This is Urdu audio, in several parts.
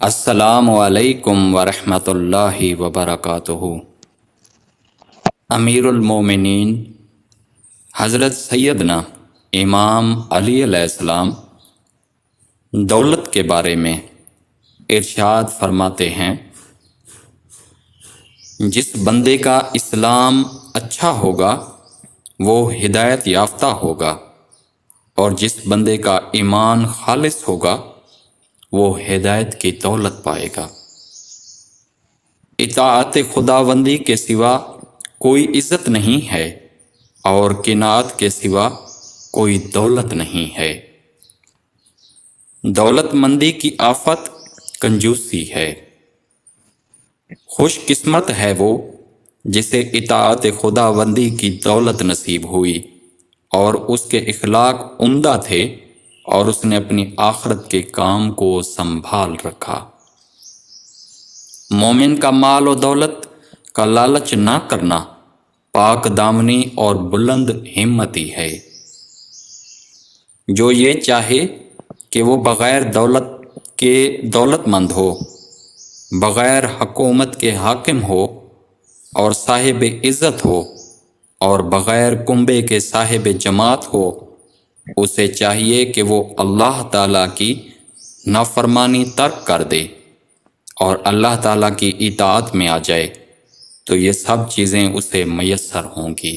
السلام علیکم ورحمۃ اللہ وبرکاتہ۔ امیر المومنین حضرت سیدنا امام علی علیہ السلام دولت کے بارے میں ارشاد فرماتے ہیں، جس بندے کا اسلام اچھا ہوگا وہ ہدایت یافتہ ہوگا، اور جس بندے کا ایمان خالص ہوگا وہ ہدایت کی دولت پائے گا۔ اطاعت خداوندی کے سوا کوئی عزت نہیں ہے، اور قناعت کے سوا کوئی دولت نہیں ہے۔ دولت مندی کی آفت کنجوسی ہے۔ خوش قسمت ہے وہ جسے اطاعت خداوندی کی دولت نصیب ہوئی اور اس کے اخلاق عمدہ تھے، اور اس نے اپنی آخرت کے کام کو سنبھال رکھا۔ مومن کا مال و دولت کا لالچ نہ کرنا پاک دامنی اور بلند ہمتی ہے۔ جو یہ چاہے کہ وہ بغیر دولت کے دولت مند ہو، بغیر حکومت کے حاکم ہو اور صاحب عزت ہو، اور بغیر کنبے کے صاحب جماعت ہو، اسے چاہیے کہ وہ اللہ تعالیٰ کی نافرمانی ترک کر دے اور اللہ تعالیٰ کی اطاعت میں آ جائے، تو یہ سب چیزیں اسے میسر ہوں گی۔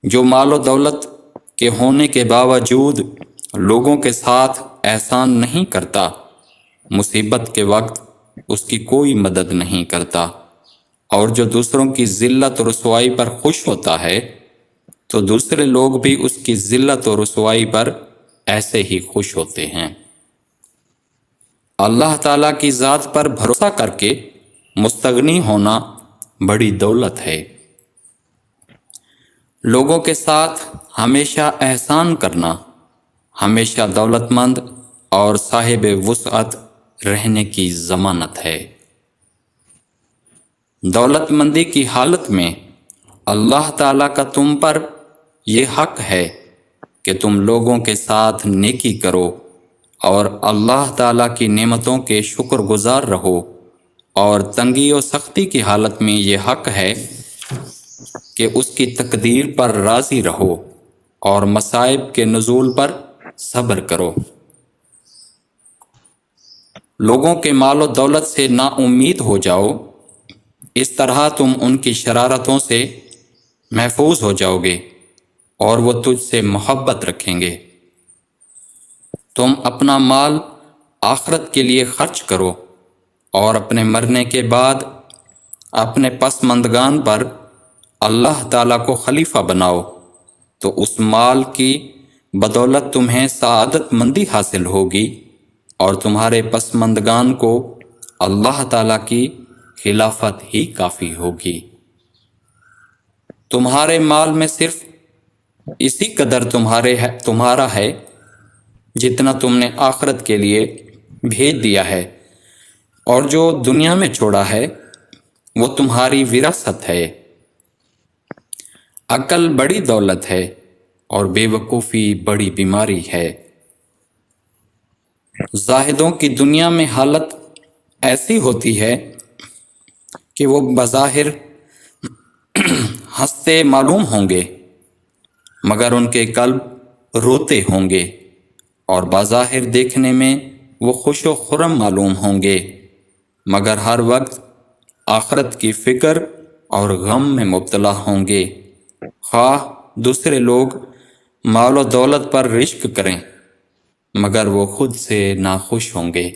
جو مال و دولت کے ہونے کے باوجود لوگوں کے ساتھ احسان نہیں کرتا، مصیبت کے وقت اس کی کوئی مدد نہیں کرتا، اور جو دوسروں کی ذلت و رسوائی پر خوش ہوتا ہے، تو دوسرے لوگ بھی اس کی ذلت و رسوائی پر ایسے ہی خوش ہوتے ہیں۔ اللہ تعالیٰ کی ذات پر بھروسہ کر کے مستغنی ہونا بڑی دولت ہے۔ لوگوں کے ساتھ ہمیشہ احسان کرنا ہمیشہ دولت مند اور صاحب وسعت رہنے کی ضمانت ہے۔ دولت مندی کی حالت میں اللہ تعالیٰ کا تم پر یہ حق ہے کہ تم لوگوں کے ساتھ نیکی کرو اور اللہ تعالیٰ کی نعمتوں کے شکر گزار رہو، اور تنگی و سختی کی حالت میں یہ حق ہے کہ اس کی تقدیر پر راضی رہو اور مصائب کے نزول پر صبر کرو۔ لوگوں کے مال و دولت سے نا امید ہو جاؤ، اس طرح تم ان کی شرارتوں سے محفوظ ہو جاؤ گے اور وہ تجھ سے محبت رکھیں گے۔ تم اپنا مال آخرت کے لیے خرچ کرو اور اپنے مرنے کے بعد اپنے پسماندگان پر اللہ تعالیٰ کو خلیفہ بناؤ، تو اس مال کی بدولت تمہیں سعادت مندی حاصل ہوگی، اور تمہارے پسماندگان کو اللہ تعالیٰ کی خلافت ہی کافی ہوگی۔ تمہارے مال میں صرف اسی قدر تمہارا ہے جتنا تم نے آخرت کے لیے بھیج دیا ہے، اور جو دنیا میں چھوڑا ہے وہ تمہاری وراثت ہے۔ عقل بڑی دولت ہے اور بے وقوفی بڑی بیماری ہے۔ زاہدوں کی دنیا میں حالت ایسی ہوتی ہے کہ وہ بظاہر ہنستے معلوم ہوں گے، مگر ان کے قلب روتے ہوں گے، اور بظاہر دیکھنے میں وہ خوش و خرم معلوم ہوں گے، مگر ہر وقت آخرت کی فکر اور غم میں مبتلا ہوں گے، خواہ دوسرے لوگ مال و دولت پر رشک کریں، مگر وہ خود سے ناخوش ہوں گے۔